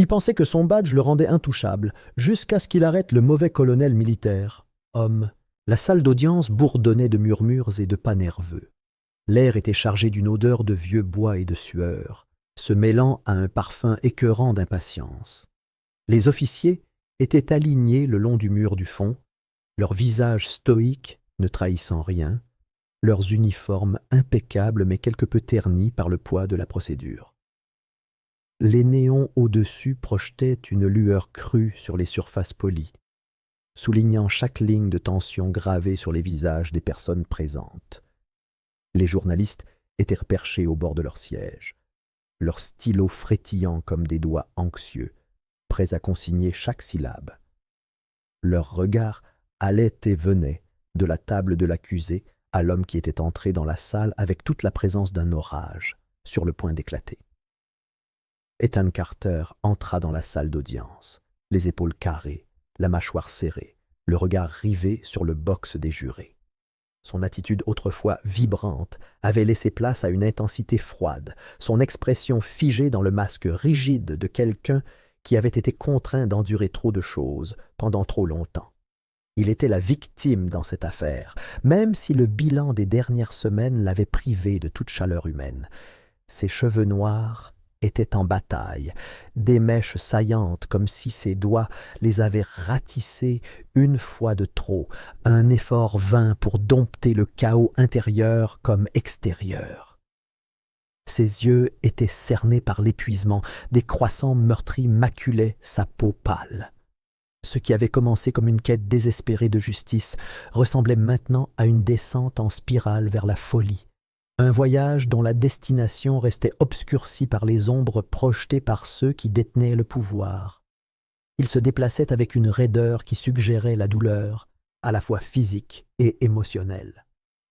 Il pensait que son badge le rendait intouchable, jusqu'à ce qu'il arrête le mauvais colonel militaire. Homme, la salle d'audience bourdonnait de murmures et de pas nerveux. L'air était chargé d'une odeur de vieux bois et de sueur, se mêlant à un parfum écœurant d'impatience. Les officiers étaient alignés le long du mur du fond, leurs visages stoïques ne trahissant rien, leurs uniformes impeccables mais quelque peu ternis par le poids de la procédure. Les néons au-dessus projetaient une lueur crue sur les surfaces polies, soulignant chaque ligne de tension gravée sur les visages des personnes présentes. Les journalistes étaient perchés au bord de leur siège, leurs stylos frétillant comme des doigts anxieux, prêts à consigner chaque syllabe. Leurs regards allaient et venaient de la table de l'accusé à l'homme qui était entré dans la salle avec toute la présence d'un orage, sur le point d'éclater. Ethan Carter entra dans la salle d'audience, les épaules carrées, la mâchoire serrée, le regard rivé sur le box des jurés. Son attitude autrefois vibrante avait laissé place à une intensité froide, son expression figée dans le masque rigide de quelqu'un qui avait été contraint d'endurer trop de choses pendant trop longtemps. Il était la victime dans cette affaire, même si le bilan des dernières semaines l'avait privé de toute chaleur humaine. Ses cheveux noirs étaient en bataille, des mèches saillantes comme si ses doigts les avaient ratissés une fois de trop, un effort vain pour dompter le chaos intérieur comme extérieur. Ses yeux étaient cernés par l'épuisement, des croissants meurtris maculaient sa peau pâle. Ce qui avait commencé comme une quête désespérée de justice ressemblait maintenant à une descente en spirale vers la folie, un voyage dont la destination restait obscurcie par les ombres projetées par ceux qui détenaient le pouvoir. Il se déplaçait avec une raideur qui suggérait la douleur, à la fois physique et émotionnelle.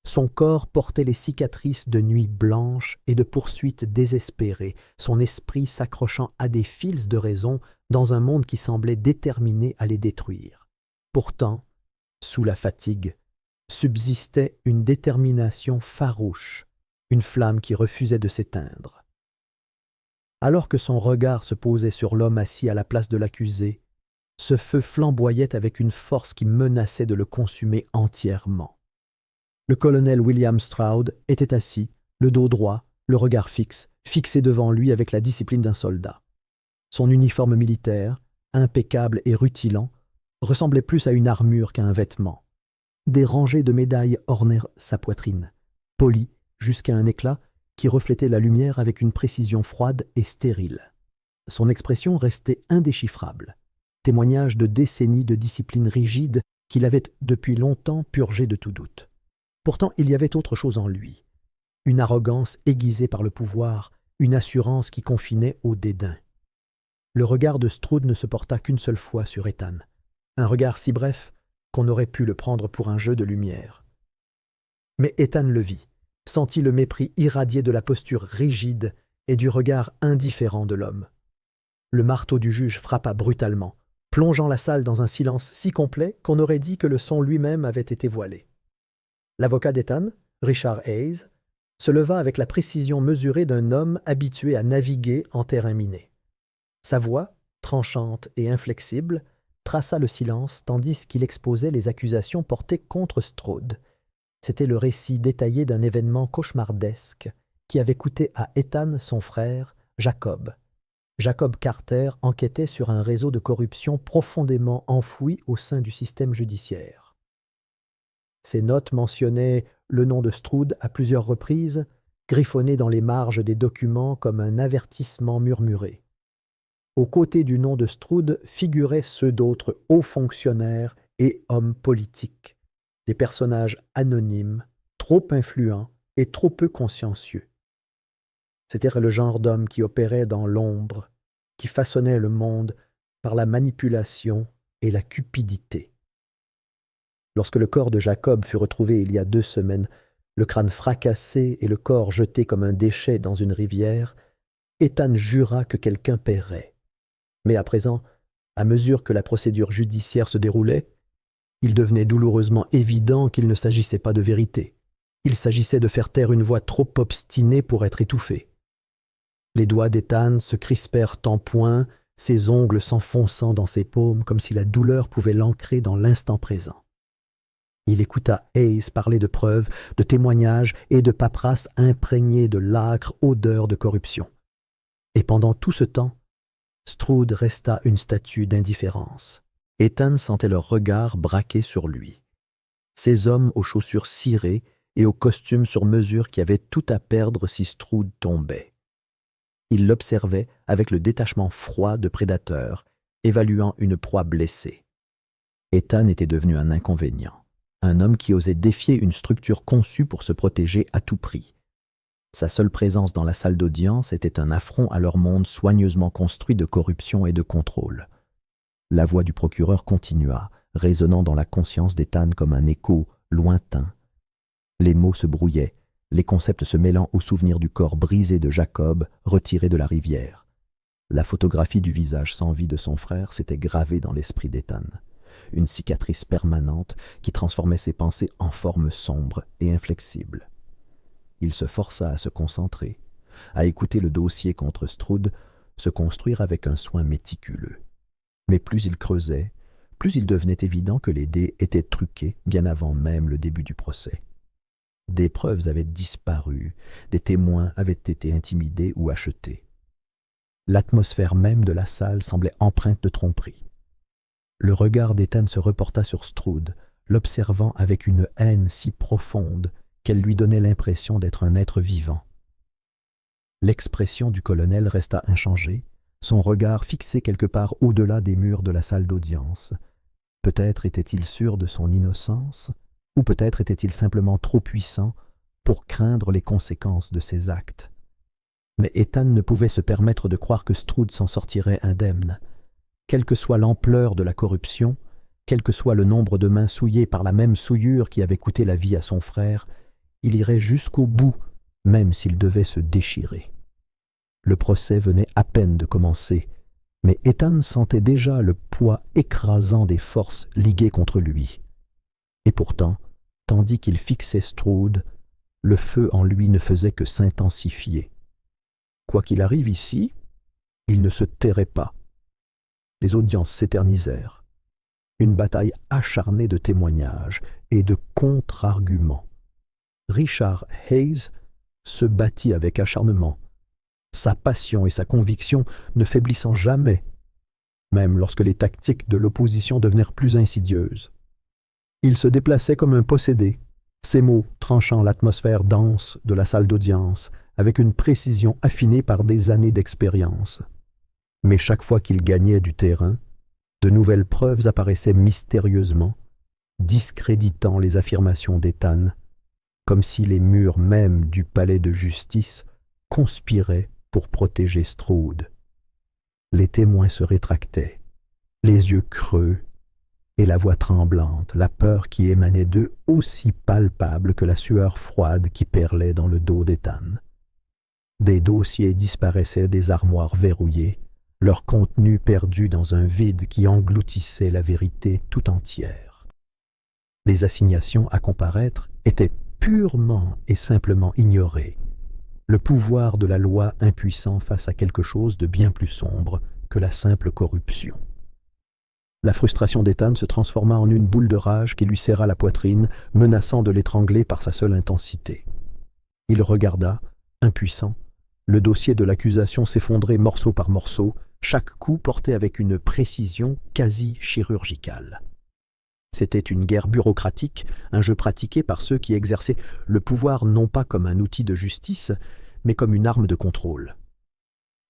Son corps portait les cicatrices de nuits blanches et de poursuites désespérées, son esprit s'accrochant à des fils de raison dans un monde qui semblait déterminé à les détruire. Pourtant, sous la fatigue, subsistait une détermination farouche, une flamme qui refusait de s'éteindre. Alors que son regard se posait sur l'homme assis à la place de l'accusé, ce feu flamboyait avec une force qui menaçait de le consumer entièrement. Le colonel William Stroud était assis, le dos droit, le regard fixe, fixé devant lui avec la discipline d'un soldat. Son uniforme militaire, impeccable et rutilant, ressemblait plus à une armure qu'à un vêtement. Des rangées de médailles ornaient sa poitrine, polies jusqu'à un éclat qui reflétait la lumière avec une précision froide et stérile. Son expression restait indéchiffrable, témoignage de décennies de discipline rigide qu'il avait depuis longtemps purgé de tout doute. Pourtant, il y avait autre chose en lui, une arrogance aiguisée par le pouvoir, une assurance qui confinait au dédain. Le regard de Stroud ne se porta qu'une seule fois sur Ethan, un regard si bref qu'on aurait pu le prendre pour un jeu de lumière. Mais Ethan le vit, sentit le mépris irradié de la posture rigide et du regard indifférent de l'homme. Le marteau du juge frappa brutalement, plongeant la salle dans un silence si complet qu'on aurait dit que le son lui-même avait été voilé. L'avocat d'Ethan, Richard Hayes, se leva avec la précision mesurée d'un homme habitué à naviguer en terrain miné. Sa voix, tranchante et inflexible, traça le silence tandis qu'il exposait les accusations portées contre Stroud. C'était le récit détaillé d'un événement cauchemardesque qui avait coûté à Ethan son frère, Jacob. Jacob Carter enquêtait sur un réseau de corruption profondément enfoui au sein du système judiciaire. Ces notes mentionnaient le nom de Stroud à plusieurs reprises, griffonné dans les marges des documents comme un avertissement murmuré. Aux côtés du nom de Stroud figuraient ceux d'autres hauts fonctionnaires et hommes politiques, des personnages anonymes, trop influents et trop peu consciencieux. C'était le genre d'homme qui opérait dans l'ombre, qui façonnait le monde par la manipulation et la cupidité. Lorsque le corps de Jacob fut retrouvé il y a 2 semaines, le crâne fracassé et le corps jeté comme un déchet dans une rivière, Ethan jura que quelqu'un paierait. Mais à présent, à mesure que la procédure judiciaire se déroulait, il devenait douloureusement évident qu'il ne s'agissait pas de vérité. Il s'agissait de faire taire une voix trop obstinée pour être étouffée. Les doigts d'Ethan se crispèrent en poing, ses ongles s'enfonçant dans ses paumes comme si la douleur pouvait l'ancrer dans l'instant présent. Il écouta Hayes parler de preuves, de témoignages et de paperasses imprégnées de l'âcre odeur de corruption. Et pendant tout ce temps, Stroud resta une statue d'indifférence. Ethan sentait leur regard braqué sur lui. Ces hommes aux chaussures cirées et aux costumes sur mesure qui avaient tout à perdre si Stroud tombait. Il l'observait avec le détachement froid de prédateurs, évaluant une proie blessée. Ethan était devenu un inconvénient, un homme qui osait défier une structure conçue pour se protéger à tout prix. Sa seule présence dans la salle d'audience était un affront à leur monde soigneusement construit de corruption et de contrôle. La voix du procureur continua, résonnant dans la conscience d'Ethan comme un écho lointain. Les mots se brouillaient, les concepts se mêlant au souvenir du corps brisé de Jacob, retiré de la rivière. La photographie du visage sans vie de son frère s'était gravée dans l'esprit d'Ethan, une cicatrice permanente qui transformait ses pensées en formes sombres et inflexibles. Il se força à se concentrer, à écouter le dossier contre Stroud se construire avec un soin méticuleux. Mais plus il creusait, plus il devenait évident que les dés étaient truqués bien avant même le début du procès. Des preuves avaient disparu, des témoins avaient été intimidés ou achetés. L'atmosphère même de la salle semblait empreinte de tromperie. Le regard d'Ethan se reporta sur Stroud, l'observant avec une haine si profonde qu'elle lui donnait l'impression d'être un être vivant. L'expression du colonel resta inchangée, son regard fixé quelque part au-delà des murs de la salle d'audience. Peut-être était-il sûr de son innocence, ou peut-être était-il simplement trop puissant pour craindre les conséquences de ses actes. Mais Ethan ne pouvait se permettre de croire que Stroud s'en sortirait indemne. Quelle que soit l'ampleur de la corruption, quel que soit le nombre de mains souillées par la même souillure qui avait coûté la vie à son frère, il irait jusqu'au bout, même s'il devait se déchirer. Le procès venait à peine de commencer, mais Ethan sentait déjà le poids écrasant des forces liguées contre lui. Et pourtant, tandis qu'il fixait Stroud, le feu en lui ne faisait que s'intensifier. Quoi qu'il arrive ici, il ne se tairait pas. Les audiences s'éternisèrent. Une bataille acharnée de témoignages et de contre-arguments. Richard Hayes se battit avec acharnement, sa passion et sa conviction ne faiblissant jamais, même lorsque les tactiques de l'opposition devinrent plus insidieuses. Il se déplaçait comme un possédé, ses mots tranchant l'atmosphère dense de la salle d'audience avec une précision affinée par des années d'expérience. Mais chaque fois qu'il gagnait du terrain, de nouvelles preuves apparaissaient mystérieusement, discréditant les affirmations d'Ethan, comme si les murs mêmes du palais de justice conspiraient pour protéger Stroud. Les témoins se rétractaient, les yeux creux et la voix tremblante, la peur qui émanait d'eux aussi palpable que la sueur froide qui perlait dans le dos d'Ethan. Des dossiers disparaissaient des armoires verrouillées, leur contenu perdu dans un vide qui engloutissait la vérité tout entière. Les assignations à comparaître étaient purement et simplement ignorées, le pouvoir de la loi impuissant face à quelque chose de bien plus sombre que la simple corruption. La frustration d'Ethan se transforma en une boule de rage qui lui serra la poitrine, menaçant de l'étrangler par sa seule intensité. Il regarda, impuissant, le dossier de l'accusation s'effondrer morceau par morceau, chaque coup porté avec une précision quasi chirurgicale. C'était une guerre bureaucratique, un jeu pratiqué par ceux qui exerçaient le pouvoir non pas comme un outil de justice, mais comme une arme de contrôle.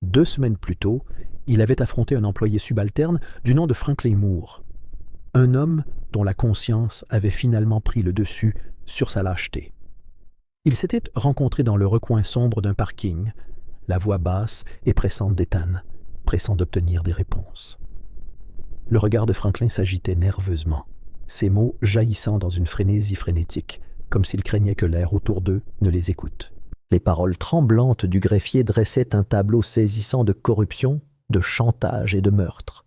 2 semaines plus tôt, il avait affronté un employé subalterne du nom de Franklin Moore, un homme dont la conscience avait finalement pris le dessus sur sa lâcheté. Ils s'étaient rencontrés dans le recoin sombre d'un parking, la voix basse et pressante d'Ethan, pressant d'obtenir des réponses. Le regard de Franklin s'agitait nerveusement, ses mots jaillissant dans une frénésie frénétique, comme s'il craignait que l'air autour d'eux ne les écoute. Les paroles tremblantes du greffier dressaient un tableau saisissant de corruption, de chantage et de meurtre.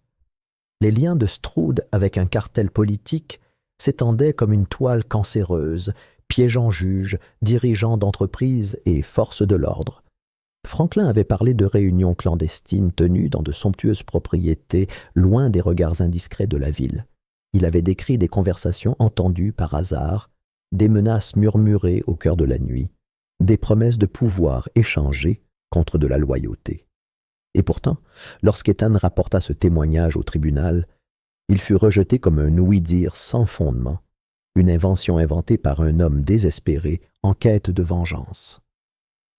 Les liens de Stroud avec un cartel politique s'étendaient comme une toile cancéreuse, piégeant juges, dirigeants d'entreprises et forces de l'ordre. Franklin avait parlé de réunions clandestines tenues dans de somptueuses propriétés, loin des regards indiscrets de la ville. Il avait décrit des conversations entendues par hasard, des menaces murmurées au cœur de la nuit, des promesses de pouvoir échangées contre de la loyauté. Et pourtant, lorsqu'Ethan rapporta ce témoignage au tribunal, il fut rejeté comme un ouï-dire sans fondement, une invention inventée par un homme désespéré en quête de vengeance.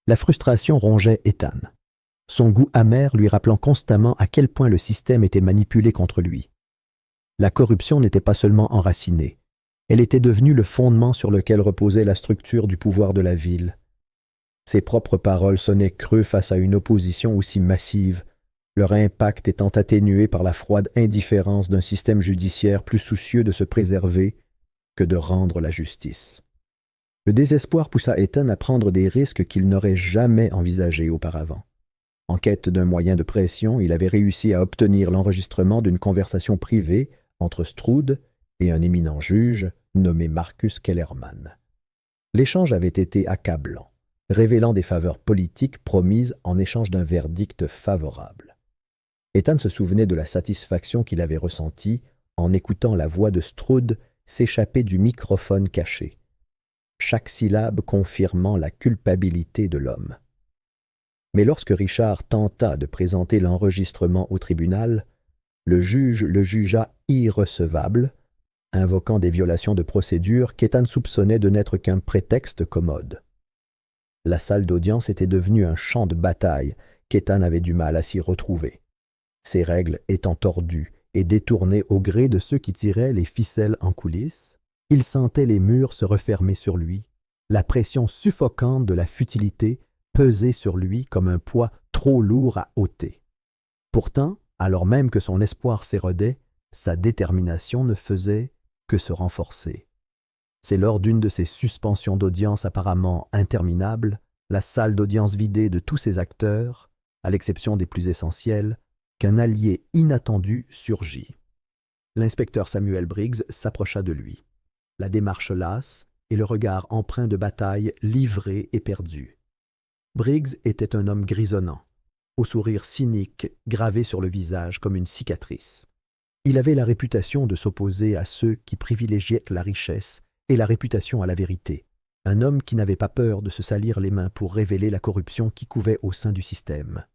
La frustration rongeait Ethan, son goût amer lui rappelant constamment à quel point le système était manipulé contre lui. La corruption n'était pas seulement enracinée, elle était devenue le fondement sur lequel reposait la structure du pouvoir de la ville. Ses propres paroles sonnaient creux face à une opposition aussi massive, leur impact étant atténué par la froide indifférence d'un système judiciaire plus soucieux de se préserver que de rendre la justice. Le désespoir poussa Ethan à prendre des risques qu'il n'aurait jamais envisagés auparavant. En quête d'un moyen de pression, il avait réussi à obtenir l'enregistrement d'une conversation privée entre Stroud et un éminent juge nommé Marcus Kellerman. L'échange avait été accablant, révélant des faveurs politiques promises en échange d'un verdict favorable. Ethan se souvenait de la satisfaction qu'il avait ressentie en écoutant la voix de Stroud s'échapper du microphone caché, chaque syllabe confirmant la culpabilité de l'homme. Mais lorsque Richard tenta de présenter l'enregistrement au tribunal, le juge le jugea irrecevable, invoquant des violations de procédure qu'Ethan soupçonnait de n'être qu'un prétexte commode. La salle d'audience était devenue un champ de bataille qu'Ethan avait du mal à s'y retrouver, ses règles étant tordues et détournées au gré de ceux qui tiraient les ficelles en coulisses. Il sentait les murs se refermer sur lui, la pression suffocante de la futilité peser sur lui comme un poids trop lourd à ôter. Pourtant, alors même que son espoir s'érodait, sa détermination ne faisait que se renforcer. C'est lors d'une de ces suspensions d'audience apparemment interminables, la salle d'audience vidée de tous ses acteurs, à l'exception des plus essentiels, qu'un allié inattendu surgit. L'inspecteur Samuel Briggs s'approcha de lui, la démarche lasse et le regard empreint de bataille livré et perdu. Briggs était un homme grisonnant, au sourire cynique gravé sur le visage comme une cicatrice. Il avait la réputation de s'opposer à ceux qui privilégiaient la richesse et la réputation à la vérité, un homme qui n'avait pas peur de se salir les mains pour révéler la corruption qui couvait au sein du système.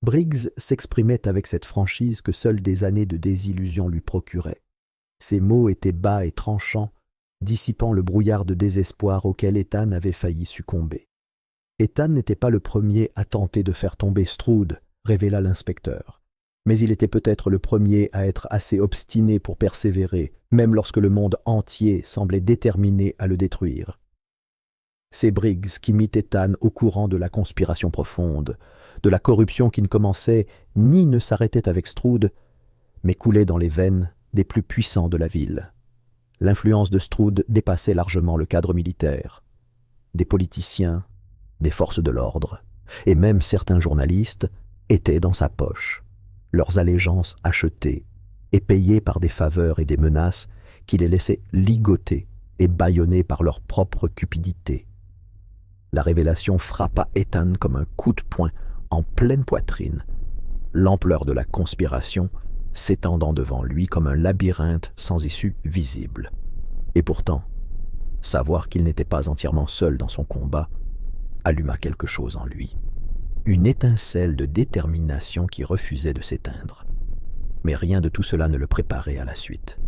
Briggs s'exprimait avec cette franchise que seules des années de désillusion lui procuraient. Ses mots étaient bas et tranchants, dissipant le brouillard de désespoir auquel Ethan avait failli succomber. Ethan n'était pas le premier à tenter de faire tomber Stroud, révéla l'inspecteur. Mais il était peut-être le premier à être assez obstiné pour persévérer, même lorsque le monde entier semblait déterminé à le détruire. C'est Briggs qui mit Ethan au courant de la conspiration profonde, de la corruption qui ne commençait ni ne s'arrêtait avec Stroud, mais coulait dans les veines des plus puissants de la ville. L'influence de Stroud dépassait largement le cadre militaire. Des politiciens, des forces de l'ordre, et même certains journalistes étaient dans sa poche, leurs allégeances achetées et payées par des faveurs et des menaces qui les laissaient ligoter et bâillonner par leur propre cupidité. La révélation frappa Ethan comme un coup de poing en pleine poitrine, l'ampleur de la conspiration s'étendant devant lui comme un labyrinthe sans issue visible. Et pourtant, savoir qu'il n'était pas entièrement seul dans son combat alluma quelque chose en lui, une étincelle de détermination qui refusait de s'éteindre. Mais rien de tout cela ne le préparait à la suite.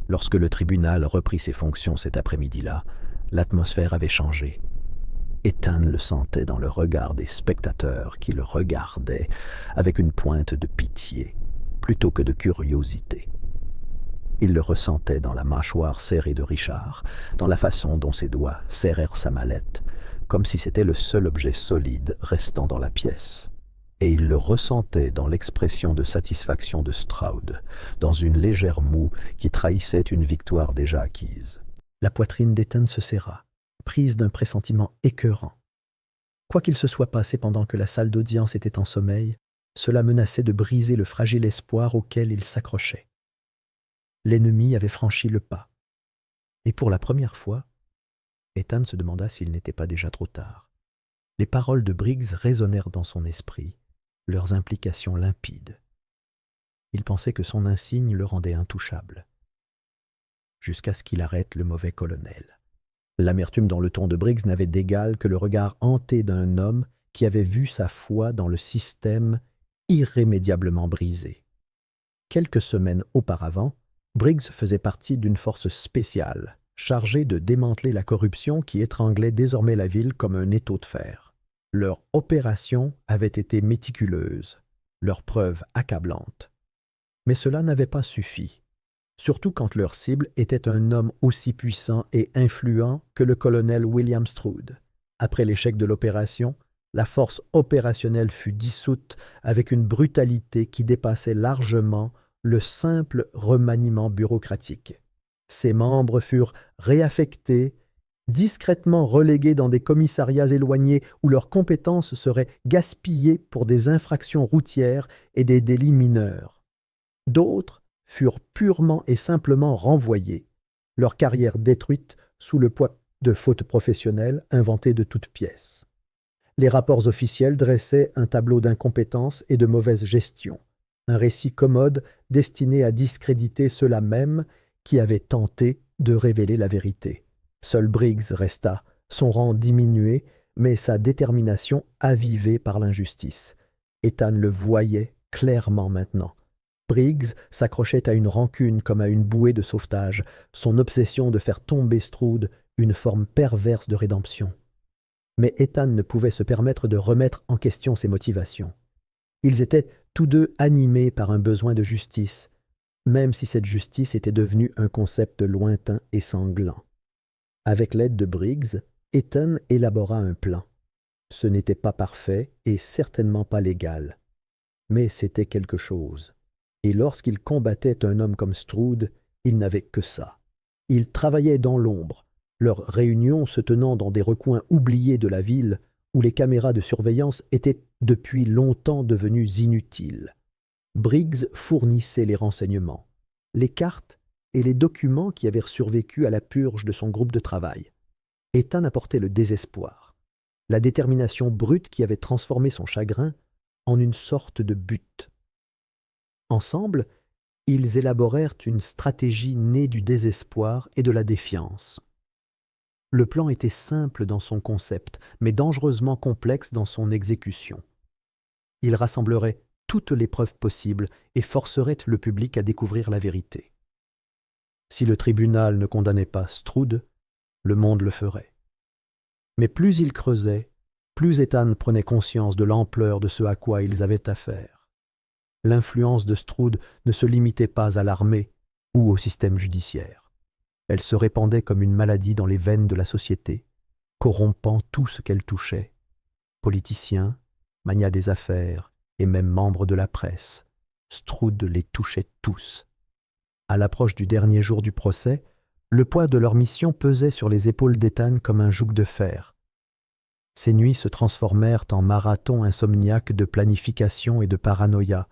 Lorsque le tribunal reprit ses fonctions cet après-midi-là, l'atmosphère avait changé. Ethan le sentait dans le regard des spectateurs qui le regardaient avec une pointe de pitié plutôt que de curiosité. Il le ressentait dans la mâchoire serrée de Richard, dans la façon dont ses doigts serrèrent sa mallette, comme si c'était le seul objet solide restant dans la pièce. Et il le ressentait dans l'expression de satisfaction de Stroud, dans une légère moue qui trahissait une victoire déjà acquise. La poitrine d'Ethan se serra, prise d'un pressentiment écœurant. Quoi qu'il se soit passé pendant que la salle d'audience était en sommeil, cela menaçait de briser le fragile espoir auquel il s'accrochait. L'ennemi avait franchi le pas. Et pour la première fois, Ethan se demanda s'il n'était pas déjà trop tard. Les paroles de Briggs résonnèrent dans son esprit, leurs implications limpides. Il pensait que son insigne le rendait intouchable. Jusqu'à ce qu'il arrête le mauvais colonel. L'amertume dans le ton de Briggs n'avait d'égal que le regard hanté d'un homme qui avait vu sa foi dans le système irrémédiablement brisé. Quelques semaines auparavant, Briggs faisait partie d'une force spéciale, chargée de démanteler la corruption qui étranglait désormais la ville comme un étau de fer. Leur opération avait été méticuleuse, leurs preuves accablantes. Mais cela n'avait pas suffi, surtout quand leur cible était un homme aussi puissant et influent que le colonel William Stroud. Après l'échec de l'opération, la force opérationnelle fut dissoute avec une brutalité qui dépassait largement le simple remaniement bureaucratique. Ses membres furent réaffectés, discrètement relégués dans des commissariats éloignés où leurs compétences seraient gaspillées pour des infractions routières et des délits mineurs. D'autres furent purement et simplement renvoyés, leur carrière détruite sous le poids de fautes professionnelles inventées de toutes pièces. Les rapports officiels dressaient un tableau d'incompétence et de mauvaise gestion, un récit commode destiné à discréditer ceux-là même qui avaient tenté de révéler la vérité. Seul Briggs resta, son rang diminué, mais sa détermination avivée par l'injustice. Ethan le voyait clairement maintenant. Briggs s'accrochait à une rancune comme à une bouée de sauvetage, son obsession de faire tomber Stroud, une forme perverse de rédemption. Mais Ethan ne pouvait se permettre de remettre en question ses motivations. Ils étaient tous deux animés par un besoin de justice, même si cette justice était devenue un concept lointain et sanglant. Avec l'aide de Briggs, Ethan élabora un plan. Ce n'était pas parfait et certainement pas légal, mais c'était quelque chose. Et lorsqu'il combattait un homme comme Stroud, il n'avait que ça. Ils travaillaient dans l'ombre, leurs réunions se tenant dans des recoins oubliés de la ville où les caméras de surveillance étaient depuis longtemps devenues inutiles. Briggs fournissait les renseignements, les cartes et les documents qui avaient survécu à la purge de son groupe de travail. Ethan apportait le désespoir, la détermination brute qui avait transformé son chagrin en une sorte de but. Ensemble, ils élaborèrent une stratégie née du désespoir et de la défiance. Le plan était simple dans son concept, mais dangereusement complexe dans son exécution. Il rassemblerait toutes les preuves possibles et forcerait le public à découvrir la vérité. Si le tribunal ne condamnait pas Stroud, le monde le ferait. Mais plus ils creusaient, plus Ethan prenait conscience de l'ampleur de ce à quoi ils avaient affaire. L'influence de Stroud ne se limitait pas à l'armée ou au système judiciaire. Elle se répandait comme une maladie dans les veines de la société, corrompant tout ce qu'elle touchait. Politiciens, magnats des affaires et même membres de la presse, Stroud les touchait tous. À l'approche du dernier jour du procès, le poids de leur mission pesait sur les épaules d'Ethan comme un joug de fer. Ces nuits se transformèrent en marathons insomniaques de planification et de paranoïa,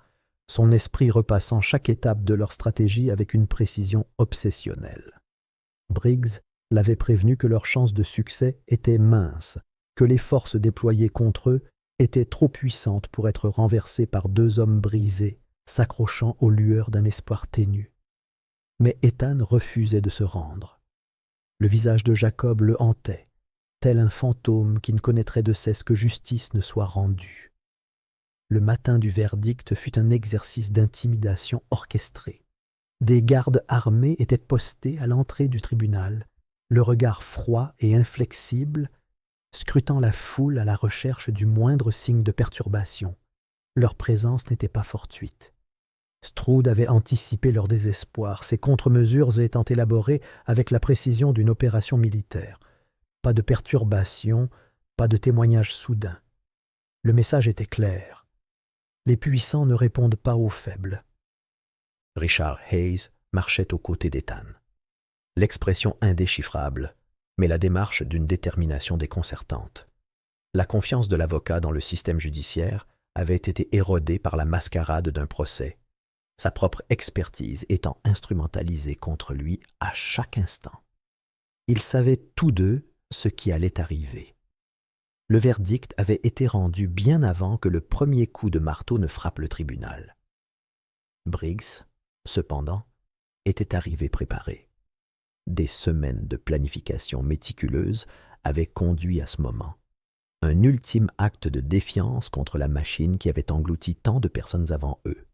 son esprit repassant chaque étape de leur stratégie avec une précision obsessionnelle. Briggs l'avait prévenu que leurs chances de succès étaient minces, que les forces déployées contre eux étaient trop puissantes pour être renversées par deux hommes brisés, s'accrochant aux lueurs d'un espoir ténu. Mais Ethan refusait de se rendre. Le visage de Jacob le hantait, tel un fantôme qui ne connaîtrait de cesse que justice ne soit rendue. Le matin du verdict fut un exercice d'intimidation orchestré. Des gardes armés étaient postés à l'entrée du tribunal, le regard froid et inflexible, scrutant la foule à la recherche du moindre signe de perturbation. Leur présence n'était pas fortuite. Stroud avait anticipé leur désespoir, ses contre-mesures étant élaborées avec la précision d'une opération militaire. Pas de perturbation, pas de témoignage soudain. Le message était clair. Les puissants ne répondent pas aux faibles. Richard Hayes marchait aux côtés d'Ethan. L'expression indéchiffrable, mais la démarche d'une détermination déconcertante. La confiance de l'avocat dans le système judiciaire avait été érodée par la mascarade d'un procès, sa propre expertise étant instrumentalisée contre lui à chaque instant. Ils savaient tous deux ce qui allait arriver. Le verdict avait été rendu bien avant que le premier coup de marteau ne frappe le tribunal. Briggs, cependant, était arrivé préparé. Des semaines de planification méticuleuse avaient conduit à ce moment. Un ultime acte de défiance contre la machine qui avait englouti tant de personnes avant eux.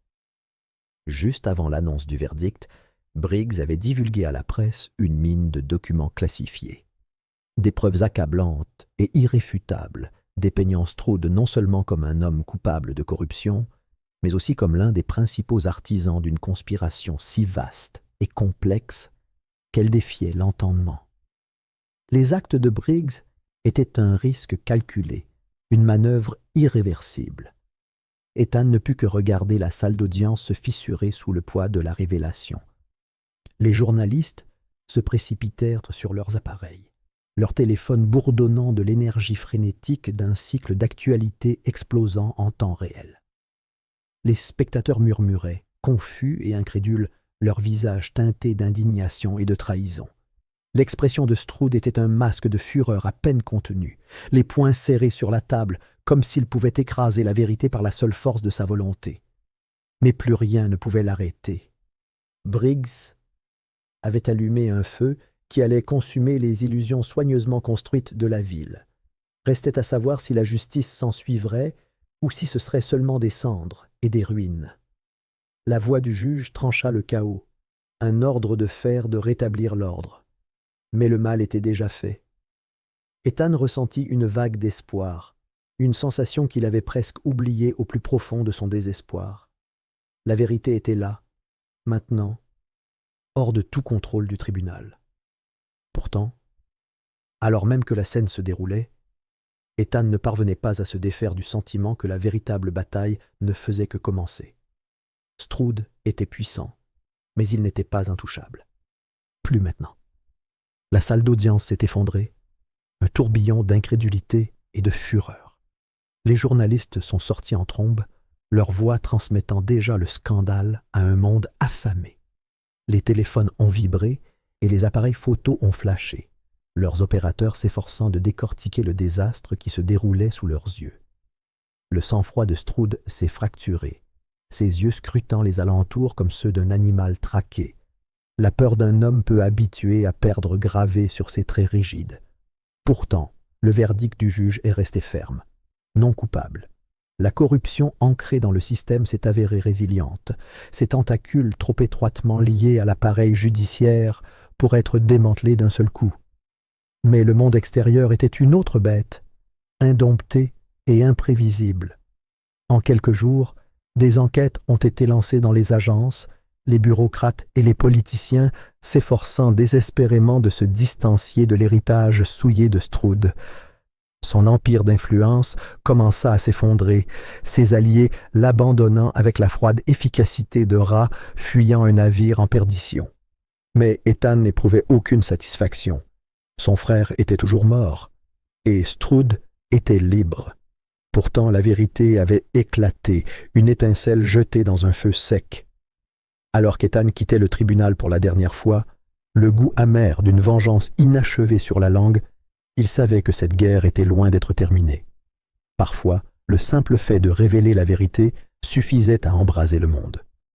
Juste avant l'annonce du verdict, Briggs avait divulgué à la presse une mine de documents classifiés. Des preuves accablantes et irréfutables dépeignant Stroud non seulement comme un homme coupable de corruption, mais aussi comme l'un des principaux artisans d'une conspiration si vaste et complexe qu'elle défiait l'entendement. Les actes de Briggs étaient un risque calculé, une manœuvre irréversible. Ethan ne put que regarder la salle d'audience se fissurer sous le poids de la révélation. Les journalistes se précipitèrent sur leurs appareils, leurs téléphones bourdonnant de l'énergie frénétique d'un cycle d'actualité explosant en temps réel. Les spectateurs murmuraient, confus et incrédules, leurs visages teintés d'indignation et de trahison. L'expression de Stroud était un masque de fureur à peine contenu, les poings serrés sur la table, comme s'il pouvait écraser la vérité par la seule force de sa volonté. Mais plus rien ne pouvait l'arrêter. Briggs avait allumé un feu qui allait consumer les illusions soigneusement construites de la ville. Restait à savoir si la justice s'en suivrait ou si ce serait seulement des cendres et des ruines. La voix du juge trancha le chaos, un ordre de fer de rétablir l'ordre. Mais le mal était déjà fait. Ethan ressentit une vague d'espoir, une sensation qu'il avait presque oubliée au plus profond de son désespoir. La vérité était là, maintenant, hors de tout contrôle du tribunal. Pourtant, alors même que la scène se déroulait, Ethan ne parvenait pas à se défaire du sentiment que la véritable bataille ne faisait que commencer. Stroud était puissant, mais il n'était pas intouchable. Plus maintenant. La salle d'audience s'est effondrée, un tourbillon d'incrédulité et de fureur. Les journalistes sont sortis en trombe, leur voix transmettant déjà le scandale à un monde affamé. Les téléphones ont vibré et les appareils photos ont flashé, leurs opérateurs s'efforçant de décortiquer le désastre qui se déroulait sous leurs yeux. Le sang-froid de Stroud s'est fracturé, ses yeux scrutant les alentours comme ceux d'un animal traqué, la peur d'un homme peu habitué à perdre gravée sur ses traits rigides. Pourtant, le verdict du juge est resté ferme, non coupable. La corruption ancrée dans le système s'est avérée résiliente, ses tentacules trop étroitement liés à l'appareil judiciaire pour être démantelés d'un seul coup. Mais le monde extérieur était une autre bête, indomptée et imprévisible. En quelques jours, des enquêtes ont été lancées dans les agences, les bureaucrates et les politiciens s'efforçant désespérément de se distancier de l'héritage souillé de Stroud. Son empire d'influence commença à s'effondrer, ses alliés l'abandonnant avec la froide efficacité de rats fuyant un navire en perdition. Mais Ethan n'éprouvait aucune satisfaction. Son frère était toujours mort, et Stroud était libre. Pourtant la vérité avait éclaté, une étincelle jetée dans un feu sec. Alors qu'Ethan quittait le tribunal pour la dernière fois, le goût amer d'une vengeance inachevée sur la langue, il savait que cette guerre était loin d'être terminée. Parfois, le simple fait de révéler la vérité suffisait à embraser le monde.